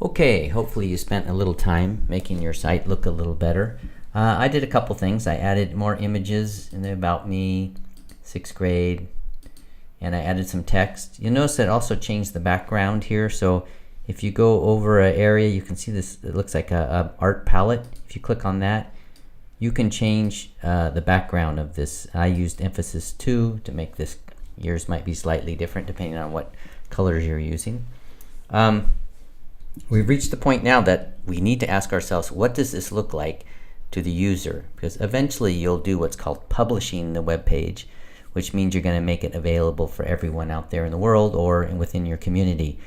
Okay, hopefully you spent a little time making your site look a little better. I did a couple things. I added more images in the About Me, 6th grade, and I added some text. You'll notice that it also changed the background here. So if you go over an area, you can see this, it looks like a art palette. If you click on that, you can change the background of this. I used emphasis 2 to make this, yours might be slightly different depending on what colors you're using. We've reached the point now that we need to ask ourselves, what does this look like to the user? Because eventually you'll do what's called publishing the web page, which means you're going to make it available for everyone out there in the world or within your community.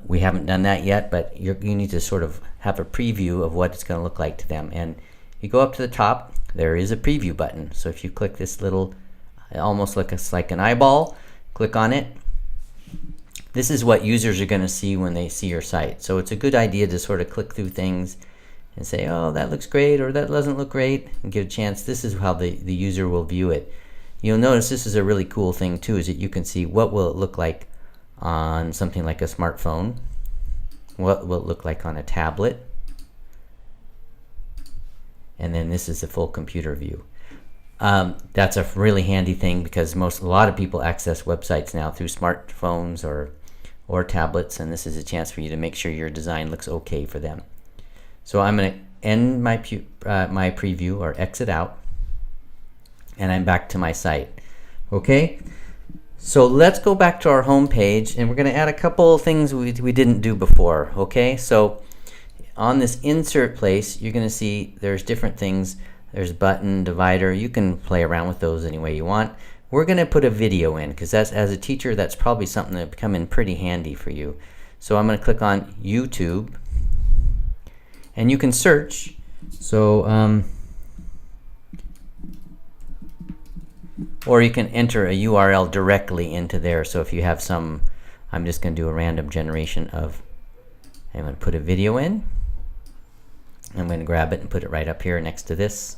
We haven't done that yet, but you need to sort of have a preview of what it's going to look like to them. And you go up to the top, there is a preview button. So if you click this little, it almost looks like an eyeball, click on it. This is what users are going to see when they see your site. So it's a good idea to sort of click through things and say, oh, that looks great, or that doesn't look great, and give a chance. This is how the user will view it. You'll notice this is a really cool thing too, is that you can see what will it look like on something like a smartphone, what will it look like on a tablet, and then this is the full computer view. That's a really handy thing because a lot of people access websites now through smartphones or tablets, and this is a chance for you to make sure your design looks okay for them. So I'm going to end my preview or exit out, and I'm back to my site. Okay, so let's go back to our home page, and we're going to add a couple of things we didn't do before. Okay, so on this insert place, you're going to see there's different things. There's button, divider. You can play around with those any way you want. We're going to put a video in because as a teacher, that's probably something that come in pretty handy for you. So I'm going to click on YouTube, and you can search. So, or you can enter a URL directly into there. So if you have some, I'm just going to do a random generation of, I'm going to put a video in. I'm going to grab it and put it right up here next to this.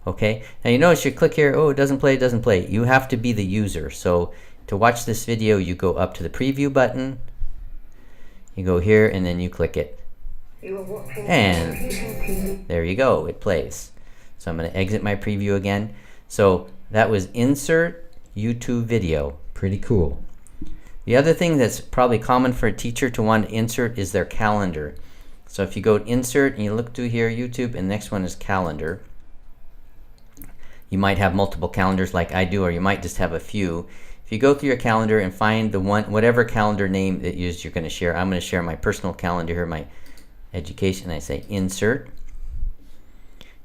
Okay, now you notice you click here, oh, it doesn't play, it doesn't play. You have to be the user. So to watch this video, you go up to the preview button, you go here, and then you click it. And there you go, it plays. So I'm going to exit my preview again. So that was insert YouTube video. Pretty cool. The other thing that's probably common for a teacher to want to insert is their calendar. So if you go to insert and you look through here, YouTube, and the next one is calendar. You might have multiple calendars like I do, or you might just have a few. If you go through your calendar and find the one, whatever calendar name that you're going to share, I'm going to share my personal calendar here, my education. I say insert,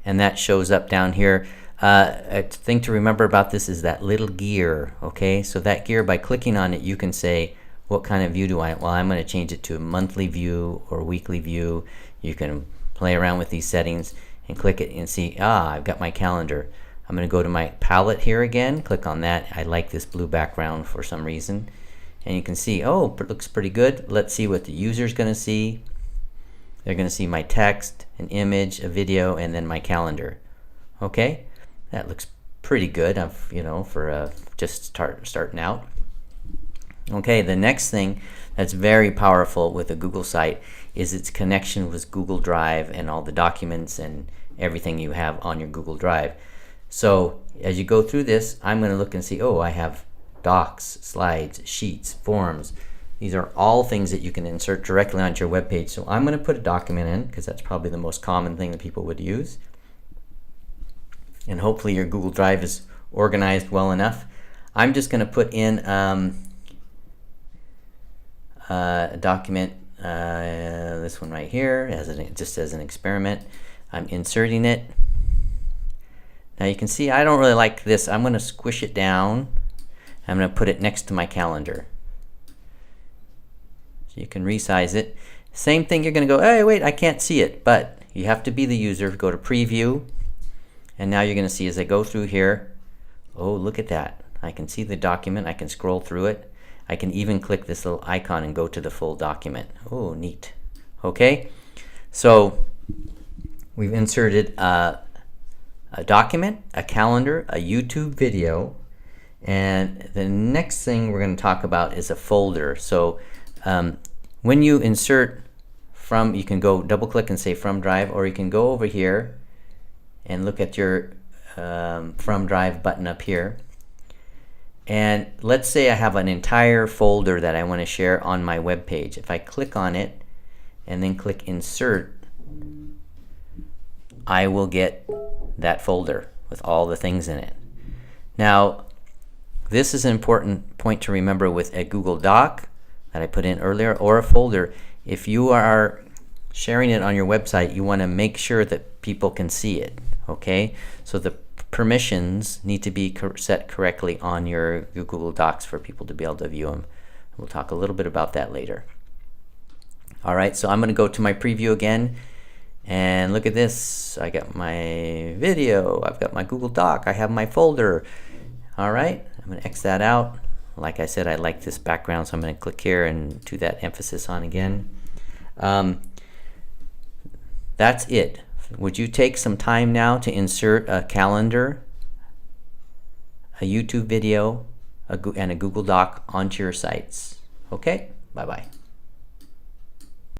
and that shows up down here. A thing to remember about this is that little gear. Okay, so that gear, by clicking on it, you can say, what kind of view do I want? Well, I'm going to change it to a monthly view or weekly view. You can play around with these settings and click it and see, I've got my calendar. I'm going to go to my palette here again, click on that. I like this blue background for some reason. And you can see, oh, it looks pretty good. Let's see what the user's going to see. They're going to see my text, an image, a video, and then my calendar. Okay, that looks pretty good, for just starting out. Okay, the next thing that's very powerful with a Google site is its connection with Google Drive and all the documents and everything you have on your Google Drive. So as you go through this, I'm going to look and see, oh, I have docs, slides, sheets, forms. These are all things that you can insert directly onto your web page. So I'm going to put a document in because that's probably the most common thing that people would use. And hopefully your Google Drive is organized well enough. I'm just going to put in a document, this one right here, just as an experiment. I'm inserting it. Now you can see I don't really like this. I'm going to squish it down. I'm going to put it next to my calendar. So you can resize it. Same thing, you're going to go, hey, wait, I can't see it. But you have to be the user. Go to preview. And now you're going to see as I go through here, oh, look at that. I can see the document. I can scroll through it. I can even click this little icon and go to the full document. Oh, neat. Okay, so we've inserted a document, a calendar, a YouTube video, and the next thing we're going to talk about is a folder. So when you insert from, you can go double click and say from Drive, or you can go over here and look at your from Drive button up here. And let's say I have an entire folder that I want to share on my web page. If I click on it and then click insert, I will get that folder with all the things in it. Now, this is an important point to remember with a Google Doc that I put in earlier, or a folder. If you are sharing it on your website, you want to make sure that people can see it, okay? So the permissions need to be set correctly on your Google Docs for people to be able to view them. We'll talk a little bit about that later. All right, so I'm going to go to my preview again, and look at this. I got my video, I've got my Google Doc, I have my folder. All right, I'm going to X that out. Like I said, I like this background, so I'm going to click here and do that emphasis on again. That's it. Would you take some time now to insert a calendar, a YouTube video, and a Google Doc onto your sites? Okay, bye-bye.